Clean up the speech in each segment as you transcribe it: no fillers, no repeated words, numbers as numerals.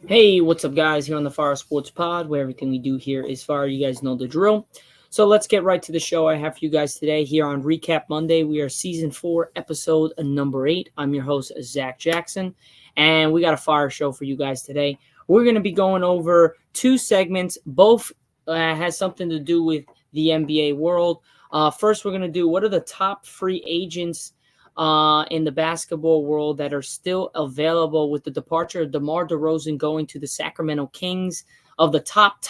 Hey, what's up, guys? Here on the Fire Sports Pod, where everything we do here is fire. You guys know the drill. So let's get right to the show I have for you guys today here on Recap Monday. We are season 4, episode number 8. I'm your host, Zack Jackson, and we got a fire show for you guys today. We're going to be going over two segments. Both has something to do with the NBA world. First, we're going to do what are the top free agents in the basketball world that are still available with the departure of DeMar DeRozan going to the Sacramento Kings. Of the top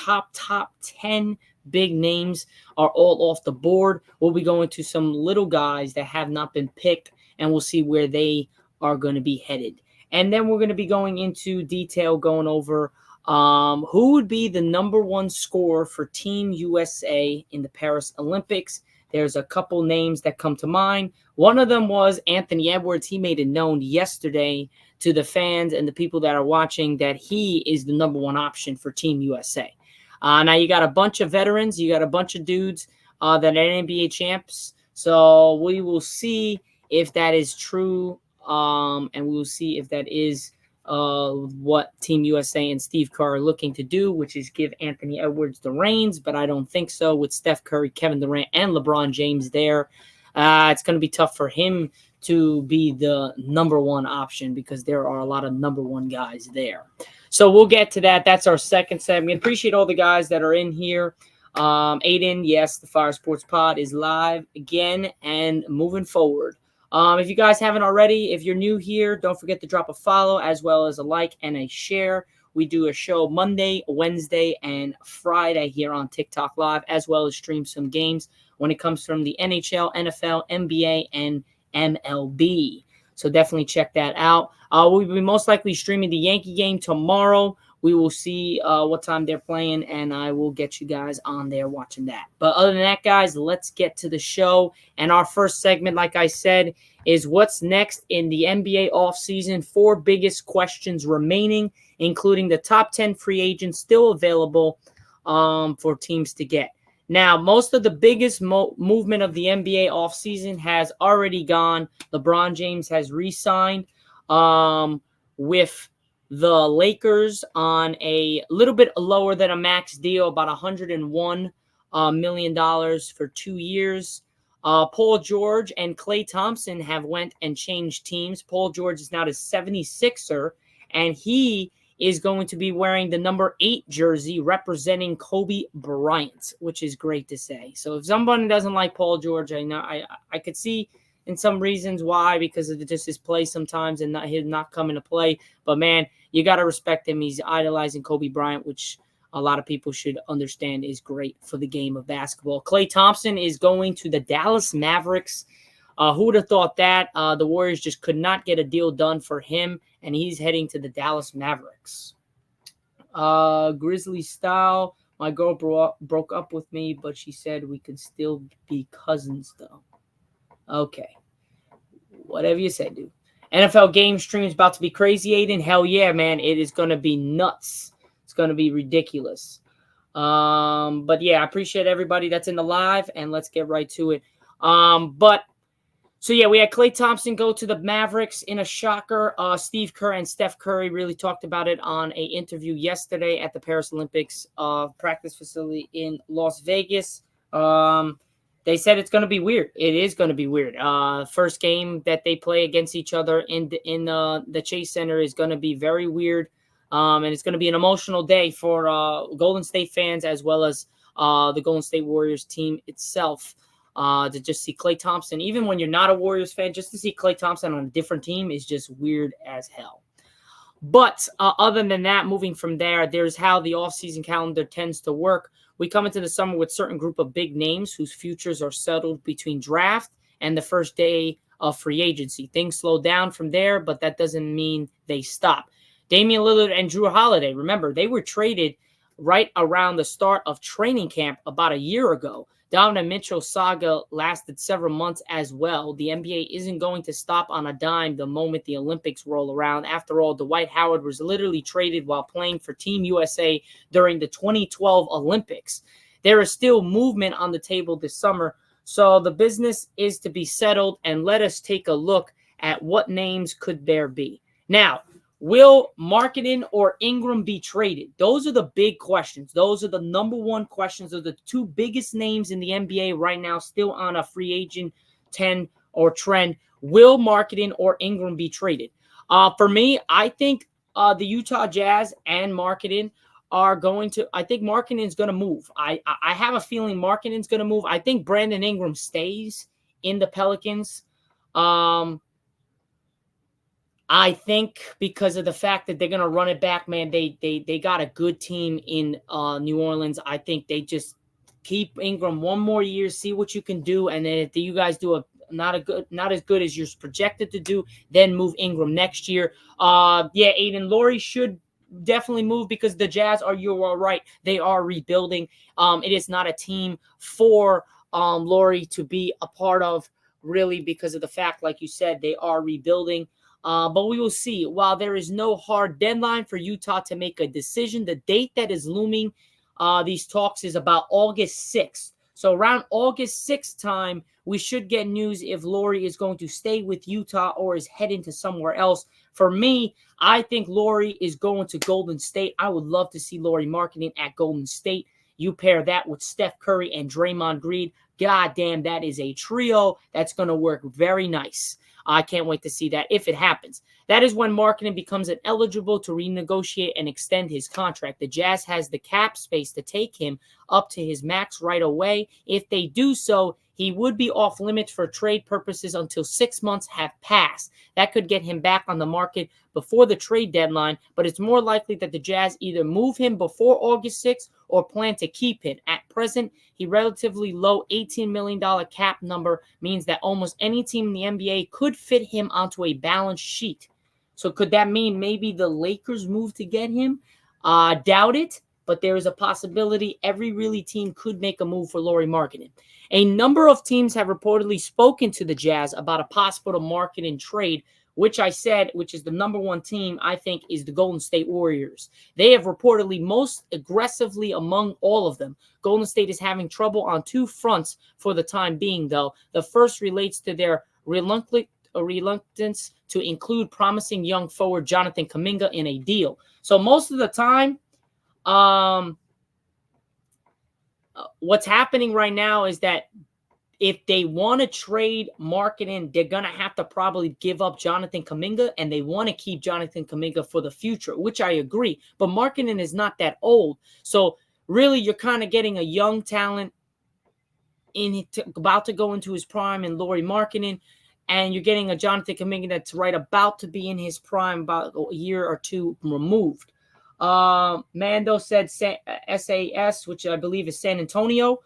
10 big names are all off the board. We'll be going to some little guys that have not been picked, and we'll see where they are going to be headed. And then we're going to be going into detail, going over who would be the number one scorer for Team USA in the Paris Olympics. There's a couple names that come to mind. One of them was Anthony Edwards. He made it known yesterday to the fans and the people that are watching that he is the number one option for Team USA. Now, you got a bunch of veterans. You got a bunch of dudes that are NBA champs. So we will see if that is true, and we will see if that is what Team USA and Steve Kerr are looking to do, which is give Anthony Edwards the reins, but I don't think so. With Steph Curry, Kevin Durant, and LeBron James there, it's going to be tough for him to be the number one option because there are a lot of number one guys there. So we'll get to that. That's our second segment. Appreciate all the guys that are in here. Aiden, yes, the Fire Sports Pod is live again and moving forward. If you guys haven't already, if you're new here, don't forget to drop a follow as well as a like and a share. We do a show Monday, Wednesday, and Friday here on TikTok Live, as well as stream some games when it comes from the NHL, NFL, NBA, and MLB. So definitely check that out. We'll be most likely streaming the Yankee game tomorrow. We will see what time they're playing, and I will get you guys on there watching that. But other than that, guys, let's get to the show. And our first segment, like I said, is what's next in the NBA offseason. 4 biggest questions remaining, including the top 10 free agents still available for teams to get. Now, most of the biggest movement of the NBA offseason has already gone. LeBron James has re-signed with the Lakers on a little bit lower than a max deal, about $101 million for 2 years. Paul George and Klay Thompson have went and changed teams. Paul George is now the 76er, and he is going to be wearing the number 8 jersey representing Kobe Bryant, which is great to say. So if someone doesn't like Paul George, I know I could see in some reasons why, because of just his play sometimes and him not coming to play. But, man, you got to respect him. He's idolizing Kobe Bryant, which a lot of people should understand is great for the game of basketball. Klay Thompson is going to the Dallas Mavericks. Who would have thought that? The Warriors just could not get a deal done for him, and he's heading to the Dallas Mavericks. Grizzly style. My girl broke up with me, but she said we could still be cousins, though. Okay. Whatever you say, dude. NFL game stream is about to be crazy, Aiden. Hell yeah, man. It is going to be nuts. It's going to be ridiculous. But, yeah, I appreciate everybody that's in the live, and let's get right to it. So, yeah, we had Klay Thompson go to the Mavericks in a shocker. Steve Kerr and Steph Curry really talked about it on an interview yesterday at the Paris Olympics practice facility in Las Vegas. They said it's going to be weird. It is going to be weird. First game that they play against each other in the Chase Center is going to be very weird. And it's going to be an emotional day for Golden State fans as well as the Golden State Warriors team itself. To just see Klay Thompson, even when you're not a Warriors fan, just to see Klay Thompson on a different team is just weird as hell. But other than that, moving from there, there's how the offseason calendar tends to work. We come into the summer with a certain group of big names whose futures are settled between draft and the first day of free agency. Things slow down from there, but that doesn't mean they stop. Damian Lillard and Drew Holiday, remember, they were traded right around the start of training camp about a year ago. Donovan Mitchell's saga lasted several months as well. The NBA isn't going to stop on a dime the moment the Olympics roll around. After all, Dwight Howard was literally traded while playing for Team USA during the 2012 Olympics. There is still movement on the table this summer, so the business is to be settled, and let us take a look at what names could there be. Now, Will Marketing or Ingram be traded? Those are the big questions. Those are the number one questions of the two biggest names in the NBA right now, still on a free agent 10 or trend. Will Marketing or Ingram be traded? For me, I think the Utah Jazz and Marketing are going to. I think Marketing is going to move. I have a feeling Marketing is going to move. I think Brandon Ingram stays in the Pelicans. I think because of the fact that they're gonna run it back, man, they got a good team in New Orleans. I think they just keep Ingram one more year, see what you can do, and then if you guys do not as good as you're projected to do, then move Ingram next year. Yeah, Aiden Laurie should definitely move because the Jazz are, you are right, they are rebuilding. It is not a team for Laurie to be a part of, really, because of the fact, like you said, they are rebuilding. But we will see. While there is no hard deadline for Utah to make a decision, the date that is looming these talks is about August 6th. So around August 6th time, we should get news if Laurie is going to stay with Utah or is heading to somewhere else. For me, I think Laurie is going to Golden State. I would love to see Laurie Marketing at Golden State. You pair that with Steph Curry and Draymond Green. God damn, that is a trio that's going to work very nice. I can't wait to see that if it happens. That is when Marketing becomes eligible to renegotiate and extend his contract. The Jazz has the cap space to take him up to his max right away. If they do so, he would be off limits for trade purposes until 6 months have passed. That could get him back on the market before the trade deadline, but it's more likely that the Jazz either move him before August 6th or plan to keep him. At present, he relatively low $18 million cap number means that almost any team in the NBA could fit him onto a balance sheet. So could that mean maybe the Lakers move to get him? Doubt it, but there is a possibility every really team could make a move for Laurie Marketing. A number of teams have reportedly spoken to the Jazz about a possible Marketing trade, which I said, which is the number one team, I think, is the Golden State Warriors. They have reportedly most aggressively among all of them. Golden State is having trouble on two fronts for the time being, though. The first relates to their reluctance to include promising young forward Jonathan Kuminga in a deal. So most of the time, what's happening right now is that if they want to trade Marketing, they're going to have to probably give up Jonathan Kuminga, and they want to keep Jonathan Kuminga for the future, which I agree. But Marketing is not that old. So really, you're kind of getting a young talent about to go into his prime in Laurie Marketing, and you're getting a Jonathan Kuminga that's right about to be in his prime, about a year or two removed. Mando said SAS, which I believe is San Antonio.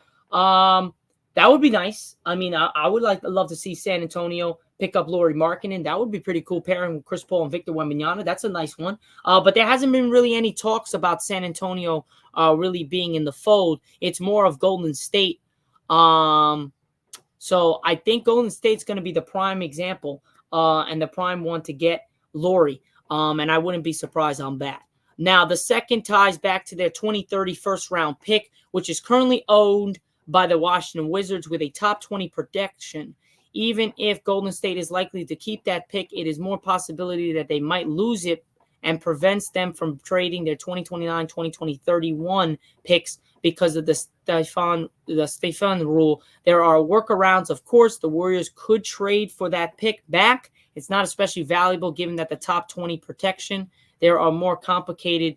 That would be nice. I mean, I would love to see San Antonio pick up Laurie Marketing. That would be pretty cool, pairing with Chris Paul and Victor Wembanyama. That's a nice one. But there hasn't been really any talks about San Antonio really being in the fold. It's more of Golden State. So I think Golden State's going to be the prime example and the prime one to get Laurie. And I wouldn't be surprised on that. Now, the second ties back to their 2030 first-round pick, which is currently owned by the Washington Wizards with a top 20 protection. Even if Golden State is likely to keep that pick, it is more possibility that they might lose it and prevents them from trading their 2029, 2020, 31 picks because of the Stefan rule. There are workarounds, of course. The Warriors could trade for that pick back. It's not especially valuable given that the top 20 protection. There are more complicated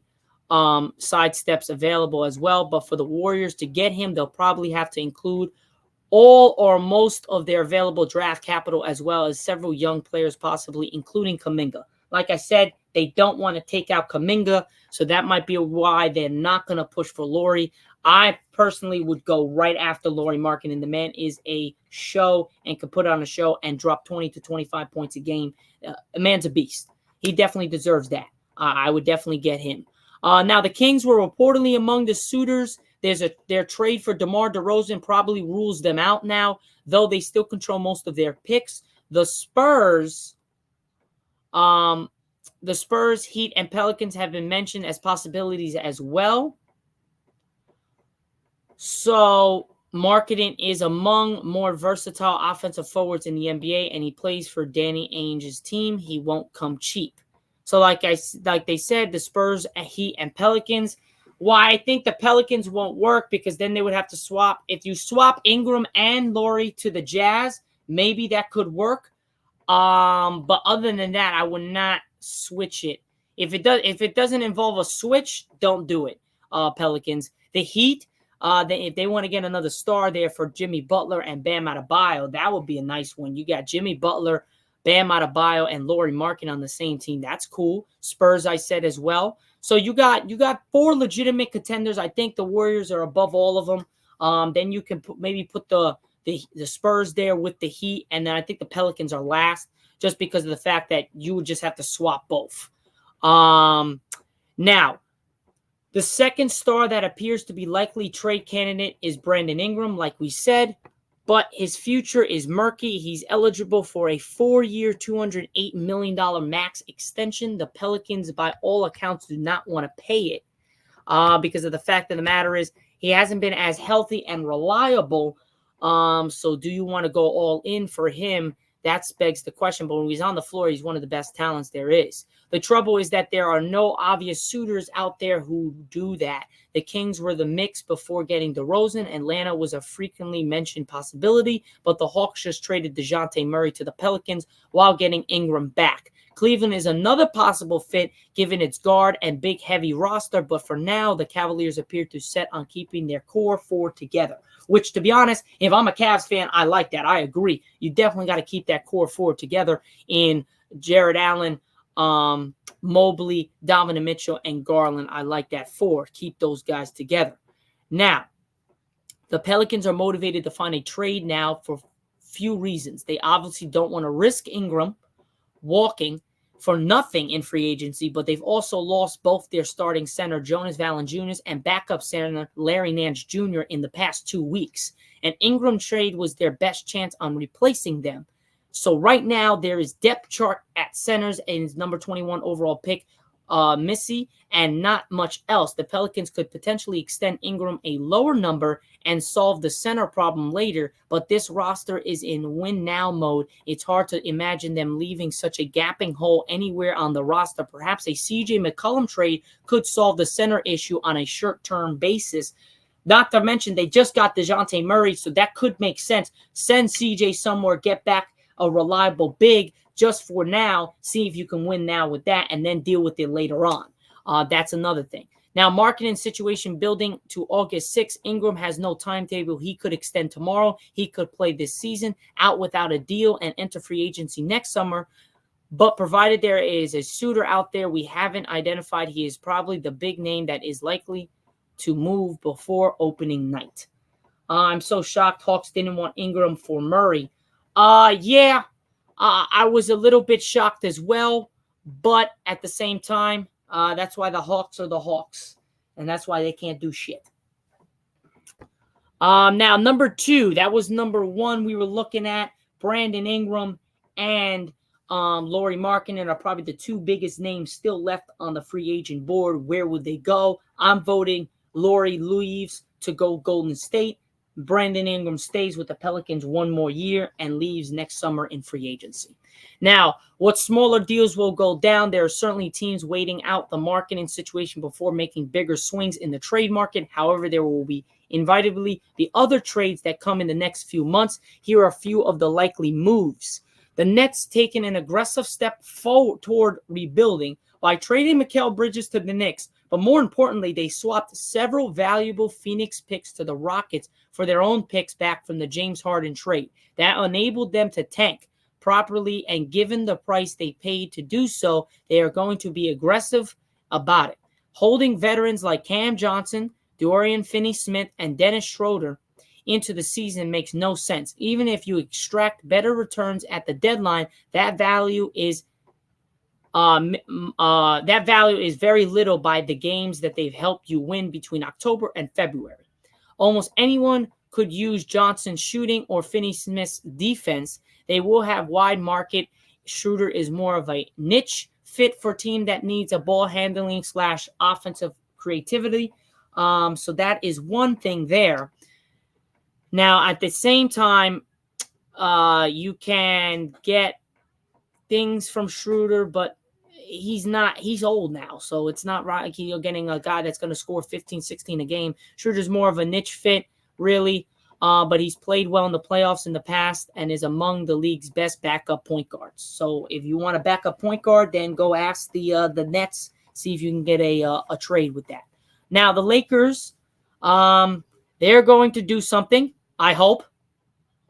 side steps available as well. But for the Warriors to get him, they'll probably have to include all or most of their available draft capital, as well as several young players, possibly including Kuminga. Like I said, they don't want to take out Kuminga, so that might be why they're not going to push for Laurie. I personally would go right after Laurie Marketing. The man is a show and can put on a show and drop 20 to 25 points a game. A man's a beast. He definitely deserves that. I would definitely get him. Now, the Kings were reportedly among the suitors. Their trade for DeMar DeRozan probably rules them out now, though they still control most of their picks. The Spurs, Heat, and Pelicans have been mentioned as possibilities as well. So Marketing is among more versatile offensive forwards in the NBA, and he plays for Danny Ainge's team. He won't come cheap. So like they said, the Spurs, Heat, and Pelicans. Why I think the Pelicans won't work, because then they would have to swap. If you swap Ingram and Laurie to the Jazz, maybe that could work. But other than that, I would not switch it. If it doesn't involve a switch, don't do it. Pelicans. The Heat, if they want to get another star there for Jimmy Butler and Bam Adebayo, that would be a nice one. You got Jimmy Butler, Bam Adebayo, and Lauri Markkanen on the same team. That's cool. Spurs, I said as well. So you got 4 legitimate contenders. I think the Warriors are above all of them. Then you can maybe put the Spurs there with the Heat, and then I think the Pelicans are last, just because of the fact that you would just have to swap both. Now, the second star that appears to be likely trade candidate is Brandon Ingram, like we said, but his future is murky. He's eligible for a 4-year, $208 million max extension. The Pelicans, by all accounts, do not want to pay it because of the fact of the matter is he hasn't been as healthy and reliable. So do you want to go all in for him? That begs the question. But when he's on the floor, he's one of the best talents there is. The trouble is that there are no obvious suitors out there who do that. The Kings were the mix before getting DeRozan. Atlanta was a frequently mentioned possibility, but the Hawks just traded DeJounte Murray to the Pelicans while getting Ingram back. Cleveland is another possible fit given its guard and big heavy roster, but for now, the Cavaliers appear to set on keeping their core 4 together, which, to be honest, if I'm a Cavs fan, I like that. I agree. You definitely got to keep that core 4 together in Jared Allen, Mobley, Donovan Mitchell, and Garland. I like that 4. Keep those guys together. Now, the Pelicans are motivated to find a trade now for few reasons. They obviously don't want to risk Ingram walking for nothing in free agency, but they've also lost both their starting center, Jonas Valanciunas, and backup center, Larry Nance Jr. in the past 2 weeks. An Ingram trade was their best chance on replacing them. So right now, there is depth chart at centers and his number 21 overall pick, Missy, and not much else. The Pelicans could potentially extend Ingram a lower number and solve the center problem later, but this roster is in win-now mode. It's hard to imagine them leaving such a gaping hole anywhere on the roster. Perhaps a CJ McCollum trade could solve the center issue on a short-term basis. Not to mention, they just got DeJounte Murray, so that could make sense. Send CJ somewhere, get back a reliable big just for now, see if you can win now with that, and then deal with it later on. That's another thing. Now, Markkanen situation building to August 6th. Ingram has no timetable. He could extend tomorrow. He could play this season out without a deal and enter free agency next summer. But provided there is a suitor out there we haven't identified, he is probably the big name that is likely to move before opening night. I'm so shocked Hawks didn't want Ingram for Murray. Yeah, I was a little bit shocked as well, but at the same time, that's why the Hawks are the Hawks, and that's why they can't do shit. Now, number 2, that was number 1 we were looking at. Brandon Ingram and Lauri Markkanen are probably the 2 biggest names still left on the free agent board. Where would they go? I'm voting Lauri leaves to go Golden State. Brandon Ingram stays with the Pelicans 1 more year and leaves next summer in free agency. Now, what smaller deals will go down? There are certainly teams waiting out the Markkanen situation before making bigger swings in the trade market. However, there will be inevitably the other trades that come in the next few months. Here are a few of the likely moves. The Nets taking an aggressive step forward toward rebuilding by trading Mikal Bridges to the Knicks. But more importantly, they swapped several valuable Phoenix picks to the Rockets for their own picks back from the James Harden trade. That enabled them to tank properly, and given the price they paid to do so, they are going to be aggressive about it. Holding veterans like Cam Johnson, Dorian Finney-Smith, and Dennis Schroeder into the season makes no sense. Even if you extract better returns at the deadline, that value is very little by the games that they've helped you win between October and February. Almost anyone could use Johnson's shooting or Finney-Smith's defense. They will have wide market. Schroeder is more of a niche fit for a team that needs a ball handling / offensive creativity. So that is one thing there. Now, at the same time, you can get things from Schroeder, but he's old now, so it's not right like you're getting a guy that's going to score 15, 16 a game. Schroeder's more of a niche fit, really, but he's played well in the playoffs in the past and is among the league's best backup point guards. So if you want a backup point guard, then go ask the Nets, see if you can get a trade with that. Now, the Lakers, they're going to do something, I hope.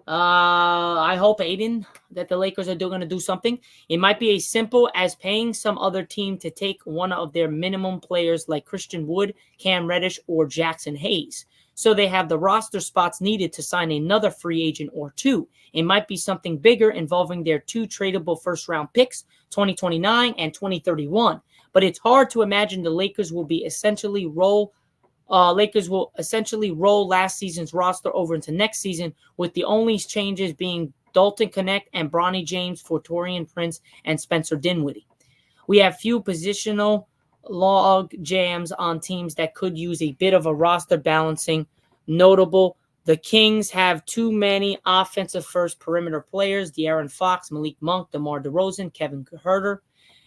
Aiden, that the Lakers are going to do something. It might be as simple as paying some other team to take one of their minimum players like Christian Wood, Cam Reddish, or Jackson Hayes. So they have the roster spots needed to sign another free agent or two. It might be something bigger involving their two tradable first-round picks, 2029 and 2031. But it's hard to imagine the Lakers will essentially roll last season's roster over into next season, with the only changes being Dalton Connect and Bronny James for Taurean Prince and Spencer Dinwiddie. We have few positional log jams on teams that could use a bit of a roster balancing. Notable, the Kings have too many offensive first perimeter players, De'Aaron Fox, Malik Monk, DeMar DeRozan, Kevin Huerter,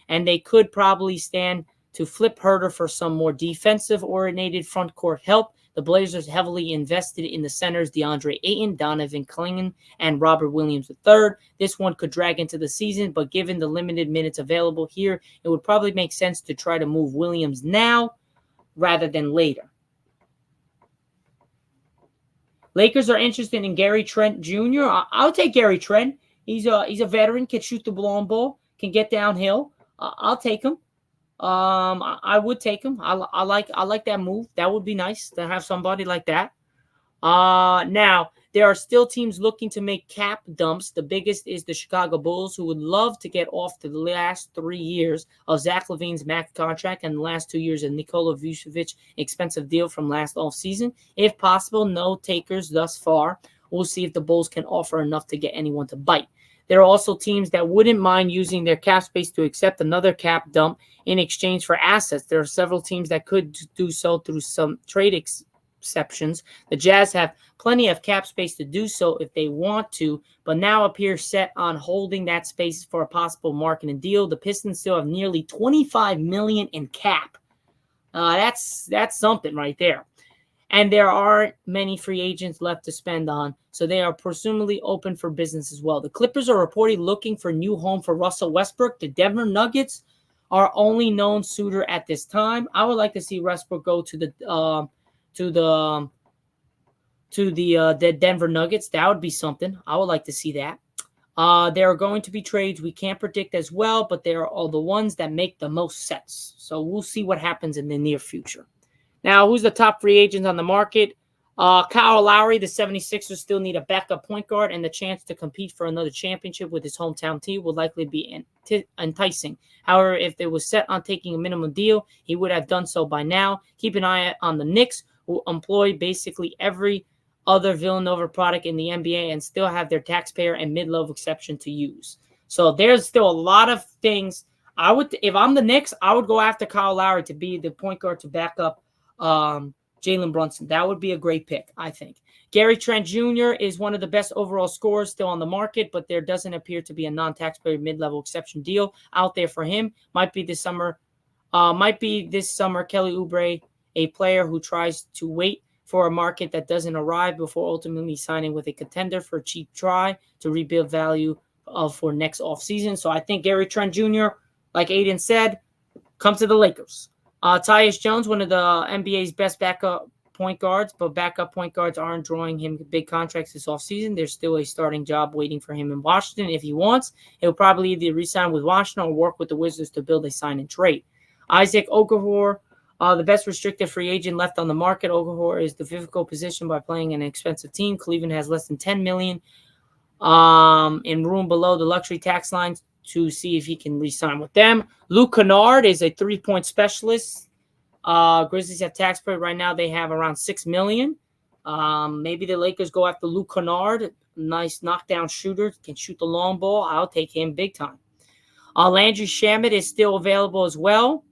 and they could probably stand to flip Huerter for some more defensive-oriented front court help. The Blazers heavily invested in the centers DeAndre Ayton, Donovan Clingan, and Robert Williams III. This one could drag into the season, but given the limited minutes available here, it would probably make sense to try to move Williams now rather than later. Lakers are interested in Gary Trent Jr. I'll take Gary Trent. He's a veteran, can shoot the long ball, can get downhill. I'll take him. I would take him. I like that move. That would be nice to have somebody like that. Now, there are still teams looking to make cap dumps. The biggest is the Chicago Bulls, who would love to get off the last 3 years of Zach LaVine's max contract and the last 2 years of Nikola Vucevic expensive deal from last offseason. If possible, no takers thus far. We'll see if the Bulls can offer enough to get anyone to bite. There are also teams that wouldn't mind using their cap space to accept another cap dump in exchange for assets. There are several teams that could do so through some trade exceptions. The Jazz have plenty of cap space to do so if they want to, but now appear set on holding that space for a possible marketing deal. The Pistons still have nearly $25 million in cap. That's something right there. And there aren't many free agents left to spend on, so they are presumably open for business as well. The Clippers are reportedly looking for a new home for Russell Westbrook. The Denver Nuggets are only known suitor at this time. I would like to see Westbrook go to the Denver Nuggets. That would be something. I would like to see that. There are going to be trades we can't predict as well, but they are all the ones that make the most sense. So we'll see what happens in the near future. Now, who's the top free agents on the market? Kyle Lowry, the 76ers still need a backup point guard, and the chance to compete for another championship with his hometown team would likely be enticing. However, if they was set on taking a minimum deal, he would have done so by now. Keep an eye on the Knicks, who employ basically every other Villanova product in the NBA and still have their taxpayer and mid-level exception to use. So there's still a lot of things. If I'm the Knicks, I would go after Kyle Lowry to be the point guard to back up Jalen Brunson. That would be a great pick, I think. Gary Trent Jr. is one of the best overall scorers still on the market, but there doesn't appear to be a non-taxpayer mid-level exception deal out there for him. Might be this summer, Kelly Oubre, a player who tries to wait for a market that doesn't arrive before ultimately signing with a contender for a cheap try to rebuild value for next offseason. So I think Gary Trent Jr., like Aiden said, come to the Lakers. Tyus Jones, one of the NBA's best backup point guards, but backup point guards aren't drawing him big contracts this offseason. There's still a starting job waiting for him in Washington. If he wants, he'll probably either re-sign with Washington or work with the Wizards to build a sign and trade. Isaac Okafor, the best restricted free agent left on the market. Okafor is the difficult position by playing an expensive team. Cleveland has less than $10 million in room below the luxury tax lines to see if he can re-sign with them. Luke Kennard is a three-point specialist. Grizzlies have tax credit right now. They have around $6 million. Maybe the Lakers go after Luke Kennard, nice knockdown shooter, can shoot the long ball. I'll take him big time. Landry Shamet is still available as well.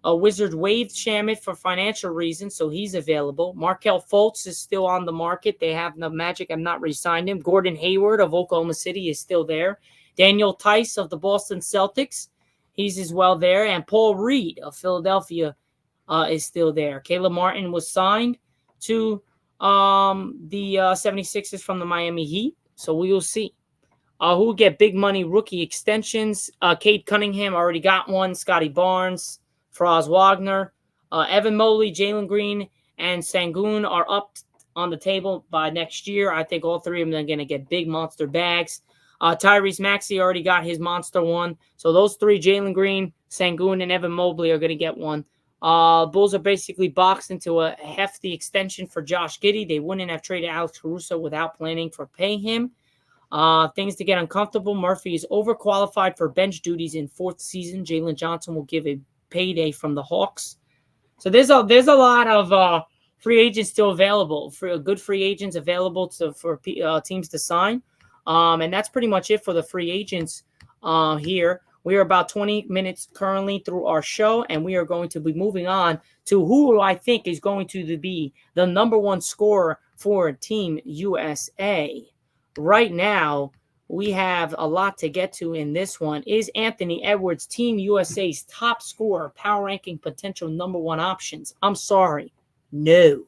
Wizards waived Shamet for financial reasons, so he's available. Markelle Fultz is still on the market. They have the Magic have not re-signed him. Gordon Hayward of Oklahoma City is still there. Daniel Tice of the Boston Celtics He's as well there. And Paul Reed of Philadelphia is still there. Caleb Martin was signed to the 76ers from the Miami Heat. So we will see. Who will get big money rookie extensions? Cade Cunningham already got one. Scotty Barnes, Franz Wagner, Evan Mobley, Jalen Green, and Sengun are up on the table by next year. I think all three of them are going to get big monster bags. Tyrese Maxey already got his monster one. So those three, Jalen Green, Sengun, and Evan Mobley, are going to get one. Bulls are basically boxed into a hefty extension for Josh Giddey. They wouldn't have traded Alex Caruso without planning for paying him. Things to get uncomfortable. Murphy is overqualified for bench duties in fourth season. Jalen Johnson will give a payday from the Hawks. So there's a lot of free agents still available, for good free agents available for teams to sign. And that's pretty much it for the free agents here. We are about 20 minutes currently through our show, and we are going to be moving on to who I think is going to be the number one scorer for Team USA. Right now, we have a lot to get to in this one. Is Anthony Edwards Team USA's top scorer, power ranking potential number one options? I'm sorry. No.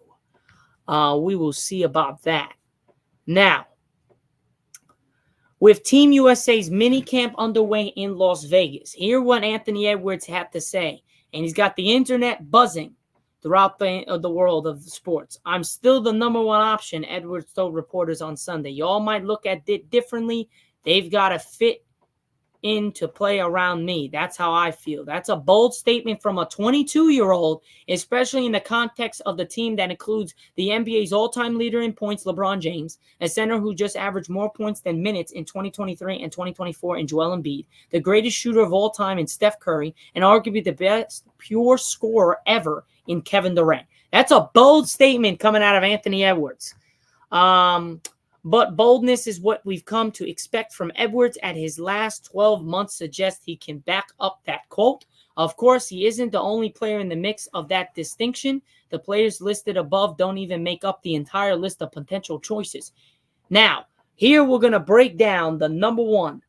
We will see about that. Now, with Team USA's minicamp underway in Las Vegas, hear what Anthony Edwards had to say. And he's got the internet buzzing throughout the world of sports. I'm still the number one option, Edwards told reporters on Sunday. Y'all might look at it differently. They've got to fit in to play around me. That's how I feel. That's a bold statement from a 22-year-old, especially in the context of the team that includes the NBA's all-time leader in points, LeBron James, a center who just averaged more points than minutes in 2023 and 2024 in Joel Embiid, the greatest shooter of all time in Steph Curry, and arguably the best pure scorer ever in Kevin Durant. That's a bold statement coming out of Anthony Edwards. But boldness is what we've come to expect from Edwards. At his last 12 months suggest he can back up that quote. Of course, he isn't the only player in the mix of that distinction. The players listed above don't even make up the entire list of potential choices. Now, here we're going to break down the number one.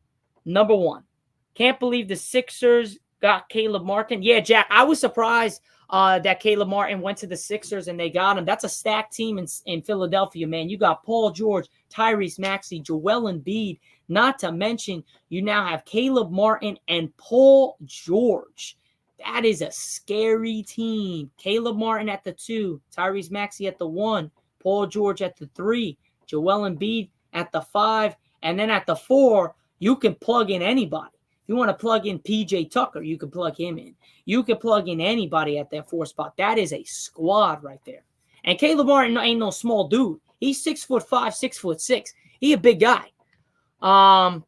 Can't believe the Sixers got Caleb Martin. Yeah, Jack, I was surprised that Caleb Martin went to the Sixers and they got him. That's a stacked team in Philadelphia, man. You got Paul George, Tyrese Maxey, Joel Embiid. Not to mention, you now have Caleb Martin and Paul George. That is a scary team. Caleb Martin at the 2, Tyrese Maxey at the 1, Paul George at the 3, Joel Embiid at the 5, and then at the 4, you can plug in anybody. If you want to plug in PJ Tucker, you can plug him in. You can plug in anybody at that 4 spot. That is a squad right there. And Caleb Martin ain't no small dude. He's 6'5", 6'6". He a big guy. Not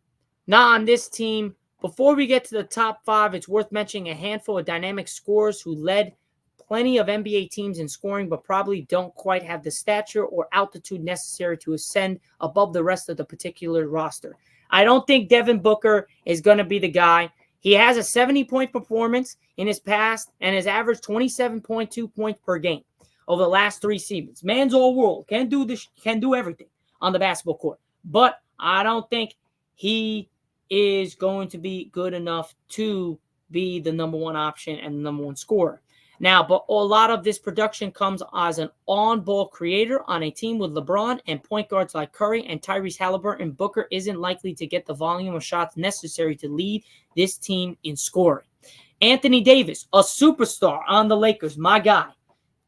on this team. Before we get to the top 5, it's worth mentioning a handful of dynamic scorers who led plenty of NBA teams in scoring, but probably don't quite have the stature or altitude necessary to ascend above the rest of the particular roster. I don't think Devin Booker is going to be the guy. He has a 70-point performance in his past and has averaged 27.2 points per game over the last 3 seasons. Man's all world. Can do everything on the basketball court. But I don't think he is going to be good enough to be the number one option and the number one scorer. Now, but a lot of this production comes as an on-ball creator on a team with LeBron and point guards like Curry and Tyrese Halliburton. Booker isn't likely to get the volume of shots necessary to lead this team in scoring. Anthony Davis, a superstar on the Lakers, my guy.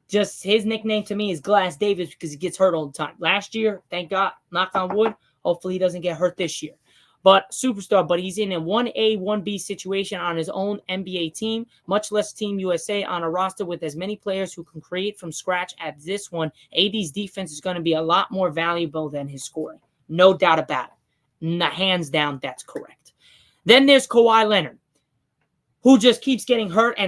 Just his nickname to me is Glass Davis because he gets hurt all the time. Last year, thank God, knock on wood, hopefully he doesn't get hurt this year. But superstar, but he's in a 1A, 1B situation on his own NBA team, much less Team USA on a roster with as many players who can create from scratch as this one. AD's defense is going to be a lot more valuable than his scoring. No doubt about it. Hands down, that's correct. Then there's Kawhi Leonard, who just keeps getting hurt.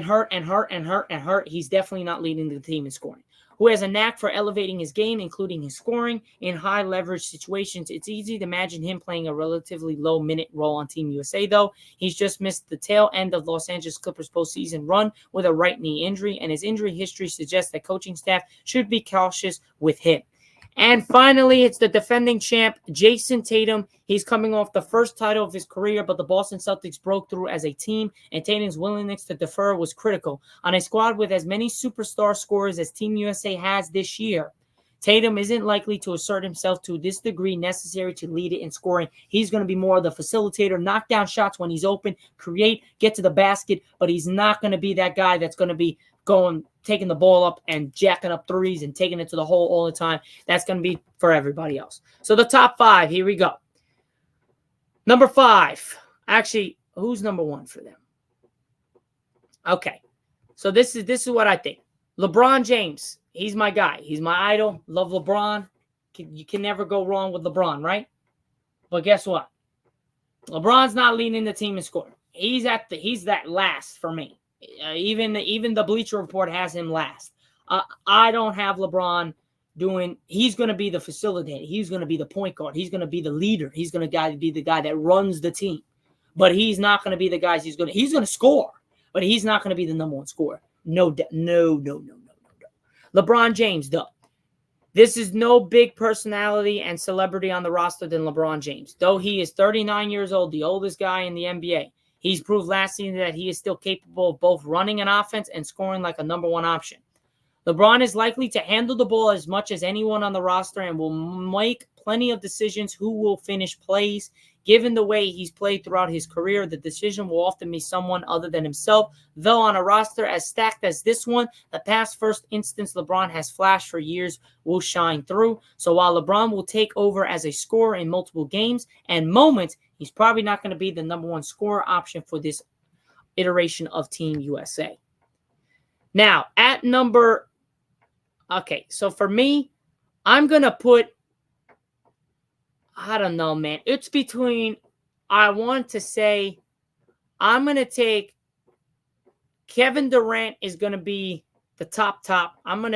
He's definitely not leading the team in scoring. Who has a knack for elevating his game, including his scoring in high-leverage situations. It's easy to imagine him playing a relatively low-minute role on Team USA, though. He's just missed the tail end of Los Angeles Clippers' postseason run with a right knee injury, and his injury history suggests that coaching staff should be cautious with him. And finally, it's the defending champ, Jason Tatum. He's coming off the first title of his career, but the Boston Celtics broke through as a team, and Tatum's willingness to defer was critical. On a squad with as many superstar scorers as Team USA has this year, Tatum isn't likely to assert himself to this degree necessary to lead it in scoring. He's going to be more of the facilitator, knock down shots when he's open, create, get to the basket, but he's not going to be that guy that's going to be taking the ball up and jacking up threes and taking it to the hole all the time. That's going to be for everybody else. So the top 5, here we go. Number 5. Actually, who's number 1 for them? Okay. So this is what I think. LeBron James. He's my guy. He's my idol. Love LeBron. You can never go wrong with LeBron, right? But guess what? LeBron's not leading the team in scoring. He's that last for me. Even the Bleacher Report has him last. I don't have LeBron doing. He's going to be the facilitator. He's going to be the point guard. He's going to be the leader. He's going to be the guy that runs the team. But he's not going to be the guy. He's going to score, but he's not going to be the number 1 scorer. No. LeBron James, though. This is no big personality and celebrity on the roster than LeBron James. Though he is 39 years old, the oldest guy in the NBA. He's proved last season that he is still capable of both running an offense and scoring like a number 1 option. LeBron is likely to handle the ball as much as anyone on the roster and will make plenty of decisions who will finish plays. Given the way he's played throughout his career, the decision will often be someone other than himself. Though on a roster as stacked as this one, the past first instance LeBron has flashed for years will shine through. So while LeBron will take over as a scorer in multiple games and moments, he's probably not going to be the number 1 scorer option for this iteration of Team USA. Now, at number... Okay, so for me, I'm going to put... I don't know, man. It's between... I want to say... I'm going to take... Kevin Durant is going to be the top. I'm going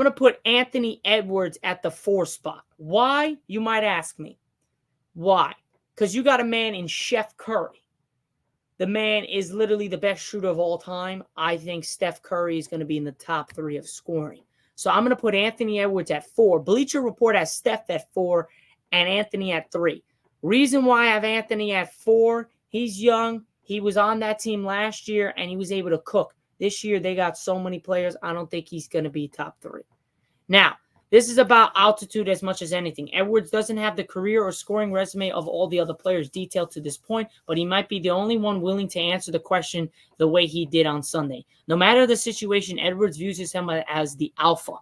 to put Anthony Edwards at the 4 spot. Why? You might ask me. Why? Because you got a man in Chef Curry. The man is literally the best shooter of all time. I think Steph Curry is going to be in the top 3 of scoring. So I'm going to put Anthony Edwards at 4. Bleacher Report has Steph at 4 and Anthony at 3. Reason why I have Anthony at 4, he's young. He was on that team last year, and he was able to cook. This year, they got so many players, I don't think he's going to be top 3. Now, this is about altitude as much as anything. Edwards doesn't have the career or scoring resume of all the other players detailed to this point, but he might be the only one willing to answer the question the way he did on Sunday. No matter the situation, Edwards views himself as the alpha,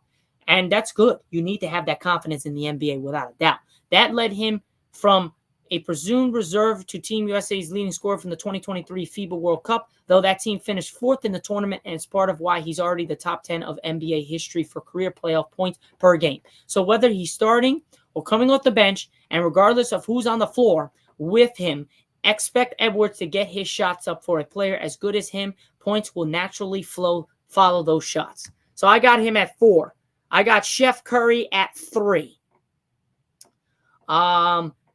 and that's good. You need to have that confidence in the NBA without a doubt. That led him from a presumed reserve to Team USA's leading scorer from the 2023 FIBA World Cup, though that team finished 4th in the tournament, and it's part of why he's already the top 10 of NBA history for career playoff points per game. So whether he's starting or coming off the bench, and regardless of who's on the floor with him, expect Edwards to get his shots up. For a player as good as him, points will naturally follow those shots. So I got him at 4. I got Chef Curry at 3.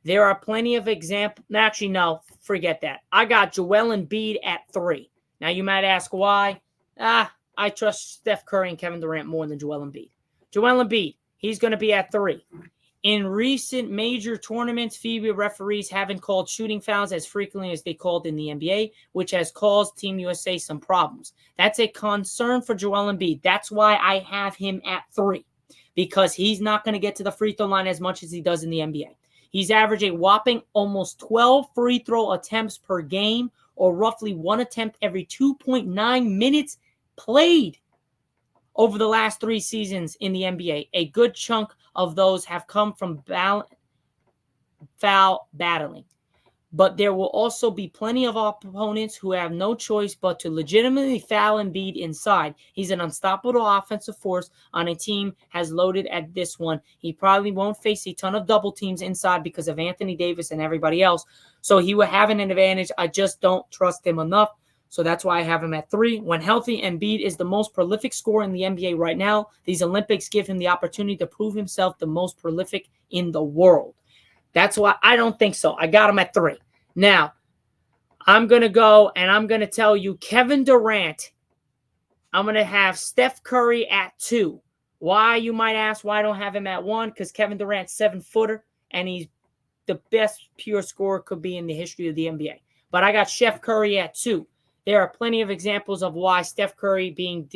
There are plenty of examples. Actually, no, forget that. I got Joel Embiid at 3. Now, you might ask why. I trust Steph Curry and Kevin Durant more than Joel Embiid. Joel Embiid, he's going to be at 3. In recent major tournaments, FIBA referees haven't called shooting fouls as frequently as they called in the NBA, which has caused Team USA some problems. That's a concern for Joel Embiid. That's why I have him at 3, because he's not going to get to the free throw line as much as he does in the NBA. He's averaged a whopping almost 12 free throw attempts per game, or roughly 1 attempt every 2.9 minutes played over the last 3 seasons in the NBA. A good chunk of those have come from foul battling. But there will also be plenty of opponents who have no choice but to legitimately foul Embiid inside. He's an unstoppable offensive force on a team as loaded at this one. He probably won't face a ton of double teams inside because of Anthony Davis and everybody else. So he will have an advantage. I just don't trust him enough. So that's why I have him at 3. When healthy, Embiid is the most prolific scorer in the NBA right now. These Olympics give him the opportunity to prove himself the most prolific in the world. That's why I don't think so. I got him at 3. Now, I'm going to go and I'm going to tell you Kevin Durant. I'm going to have Steph Curry at 2. Why, you might ask, why I don't have him at 1? Because Kevin Durant's 7-footer, and he's the best pure scorer could be in the history of the NBA. But I got Steph Curry at 2. There are plenty of examples of why Steph Curry being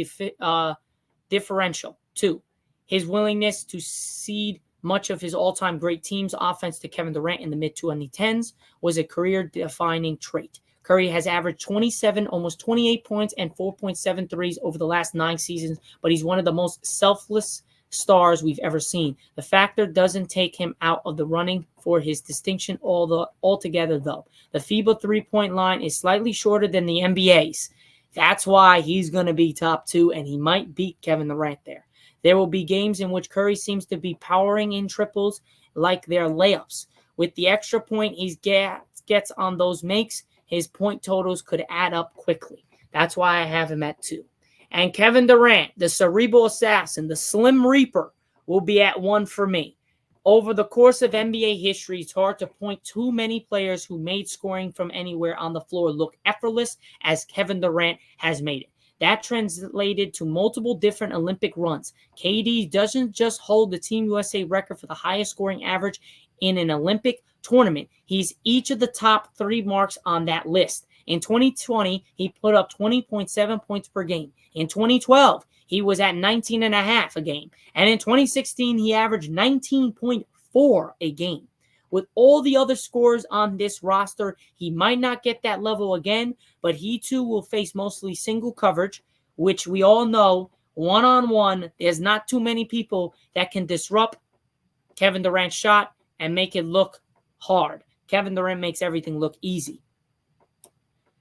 differential. 2, his willingness to cede much of his all-time great team's offense to Kevin Durant in the mid-2010s was a career-defining trait. Curry has averaged 27, almost 28 points and 4.7 threes over the last 9 seasons, but he's one of the most selfless stars we've ever seen. The factor doesn't take him out of the running for his distinction altogether, though. The FIBA three-point line is slightly shorter than the NBA's. That's why he's going to be top 2, and he might beat Kevin Durant there. There will be games in which Curry seems to be powering in triples like they're layups. With the extra point he gets on those makes, his point totals could add up quickly. That's why I have him at 2. And Kevin Durant, the cerebral assassin, the Slim Reaper, will be at 1 for me. Over the course of NBA history, it's hard to point too many players who made scoring from anywhere on the floor look effortless as Kevin Durant has made it. That translated to multiple different Olympic runs. KD doesn't just hold the Team USA record for the highest scoring average in an Olympic tournament. He's each of the top 3 marks on that list. In 2020, he put up 20.7 points per game. In 2012, he was at 19.5 a game. And in 2016, he averaged 19.4 a game. With all the other scorers on this roster, he might not get that level again, but he too will face mostly single coverage, which we all know, one-on-one, there's not too many people that can disrupt Kevin Durant's shot and make it look hard. Kevin Durant makes everything look easy.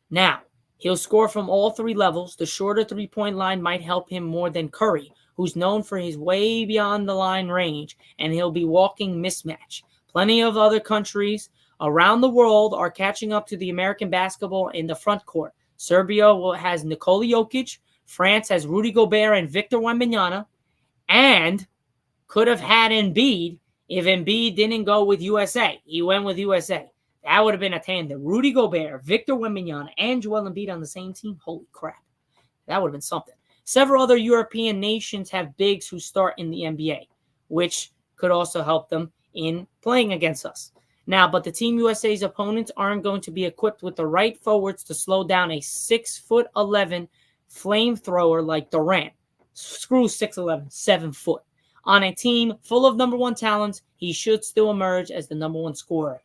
Now, he'll score from all 3 levels. The shorter three-point line might help him more than Curry, who's known for his way beyond the line range, and he'll be walking mismatch. Plenty of other countries around the world are catching up to the American basketball in the front court. Serbia has Nikola Jokic, France has Rudy Gobert and Victor Wembanyama, and could have had Embiid if Embiid didn't go with USA. He went with USA. That would have been a tandem. Rudy Gobert, Victor Wembanyama, and Joel Embiid on the same team. Holy crap. That would have been something. Several other European nations have bigs who start in the NBA, which could also help them in playing against us. Now, but the Team USA's opponents aren't going to be equipped with the right forwards to slow down a 6'11" flamethrower like Durant. Screw 6'11", 7 foot. On a team full of number 1 talents, he should still emerge as the number 1 scorer.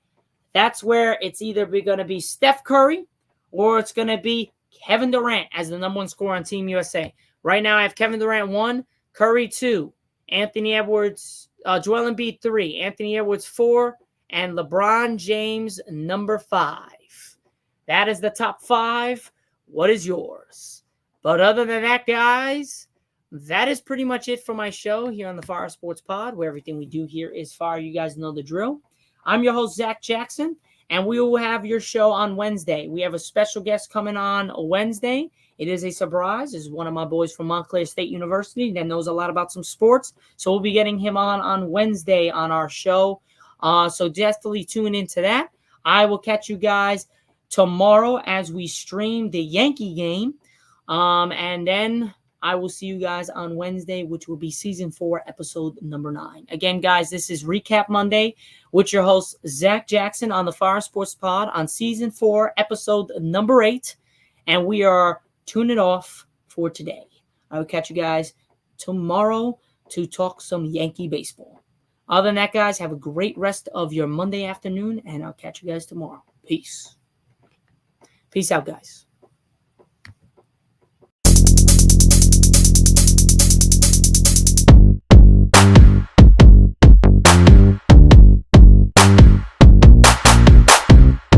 That's where it's either going to be Steph Curry or it's going to be Kevin Durant as the number 1 scorer on Team USA. Right now, I have Kevin Durant 1, Curry 2, Anthony Edwards, Joel Embiid 3, Anthony Edwards 4, and LeBron James number 5. That is the top 5. What is yours? But other than that, guys, that is pretty much it for my show here on the Fire Sports Pod, where everything we do here is fire. You guys know the drill. I'm your host, Zack Jackson, and we will have your show on Wednesday. We have a special guest coming on Wednesday. It is a surprise. It's one of my boys from Montclair State University that knows a lot about some sports. So we'll be getting him on Wednesday on our show. So definitely tune into that. I will catch you guys tomorrow as we stream the Yankee game. And then I will see you guys on Wednesday, which will be Season 4, Episode number 9. Again, guys, this is Recap Monday with your host, Zack Jackson, on the Fire Sports Pod on Season 4, Episode number 8. And we are tuning off for today. I will catch you guys tomorrow to talk some Yankee baseball. Other than that, guys, have a great rest of your Monday afternoon, and I'll catch you guys tomorrow. Peace. Peace out, guys.